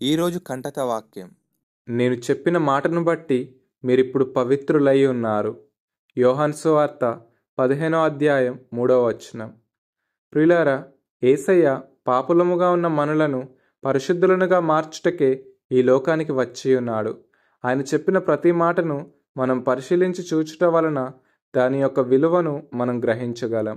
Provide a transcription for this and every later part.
ఈరోజు కంటక వాక్యం. నేను చెప్పిన మాటను బట్టి మీరిప్పుడు పవిత్రులై ఉన్నారు. యోహాను సువార్త 15వ అధ్యాయం 3వ వచనం. ప్రియులారా, యేసయ్య పాపులముగా ఉన్న మనలను పరిశుద్ధులనుగా మార్చుటకే ఈ లోకానికి వచ్చి ఉన్నాడు. ఆయన చెప్పిన ప్రతి మాటను మనం పరిశీలించి చూచుట వలన దాని యొక్క విలువను మనం గ్రహించగలం.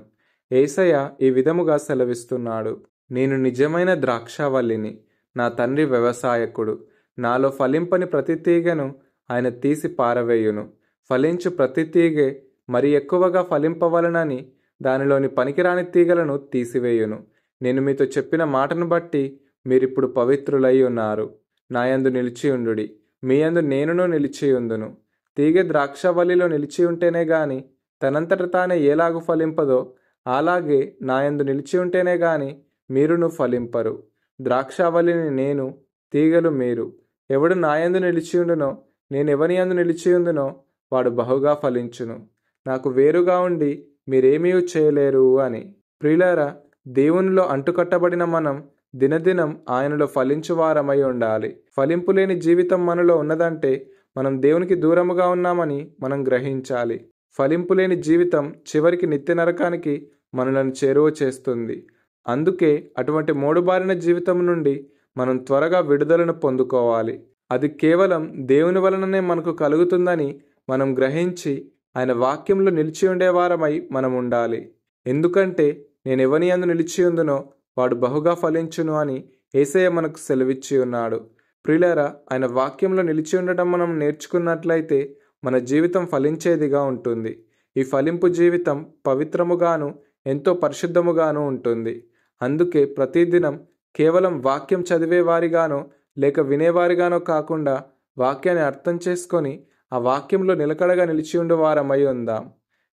యేసయ్య ఈ విధముగా సెలవిస్తున్నాడు: నేను నిజమైన ద్రాక్షావల్లిని, నా తండ్రి వ్యవసాయకుడు. నాలో ఫలింపని ప్రతి తీగను ఆయన తీసి పారవేయును. ఫలించు ప్రతి తీగె మరి ఎక్కువగా ఫలింపవలనని దానిలోని పనికిరాని తీగలను తీసివేయును. నేను మీతో చెప్పిన మాటను బట్టి మీరిప్పుడు పవిత్రులై ఉన్నారు. నాయందు నిలిచియుండుడి, మీ యందు నేనును నిలిచియుందును. తీగె ద్రాక్షవల్లిలో నిలిచి ఉంటేనే గాని తనంతట తానే ఏలాగు ఫలింపదో, అలాగే నాయందు నిలిచి ఉంటేనే గాని మీరును ఫలింపరు. ద్రాక్షావల్లిని నేను, తీగలు మీరు. ఎవడు నాయందు నిలిచియుండునో, నేనెవని యందు నిలిచియుందునో వాడు బహుగా ఫలించును. నాకు వేరుగా ఉండి మీరేమీ చేయలేరు అని. ప్రియులారా, దేవునిలో అంటుకట్టబడిన మనం దినదినం ఆయనలో ఫలించువారమై ఉండాలి. ఫలింపు లేని జీవితం మనలో ఉన్నదంటే మనం దేవునికి దూరముగా ఉన్నామని మనం గ్రహించాలి. ఫలింపు లేని జీవితం చివరికి నిత్య నరకానికి మనలను చేరువ చేస్తుంది. అందుకే అటువంటి మోడుబారిన జీవితం నుండి మనం త్వరగా విడుదలను పొందుకోవాలి. అది కేవలం దేవుని వలననే మనకు కలుగుతుందని మనం గ్రహించి ఆయన వాక్యంలో నిలిచి ఉండేవారమై మనం ఉండాలి. ఎందుకంటే నేను ఎవని యందు నిలిచి ఉందునో వాడు బహుగా ఫలించును అని యేసయ్య మనకు సెలవిచ్చి ఉన్నాడు. ప్రియులారా, ఆయన వాక్యంలో నిలిచి ఉండటం మనం నేర్చుకున్నట్లయితే మన జీవితం ఫలించేదిగా ఉంటుంది. ఈ ఫలింపు జీవితం పవిత్రముగాను ఎంతో పరిశుద్ధముగాను ఉంటుంది. అందుకే ప్రతిదినం కేవలం వాక్యం చదివేవారిగానో లేక వినేవారిగానో కాకుండా వాక్యాన్ని అర్థం చేసుకొని ఆ వాక్యంలో నిలకడగా నిలిచి ఉండేవారమై ఉందాం.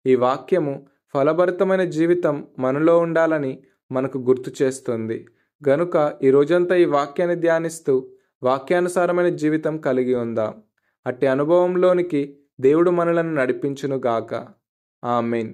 ఈ వాక్యము ఫలభరితమైన జీవితం మనలో ఉండాలని మనకు గుర్తు చేస్తుంది. గనుక ఈ రోజంతా ఈ వాక్యాన్ని ధ్యానిస్తూ వాక్యానుసారమైన జీవితం కలిగి ఉందాం. అట్టి అనుభవంలోనికి దేవుడు మనలను నడిపించునుగాక. ఆమేన్.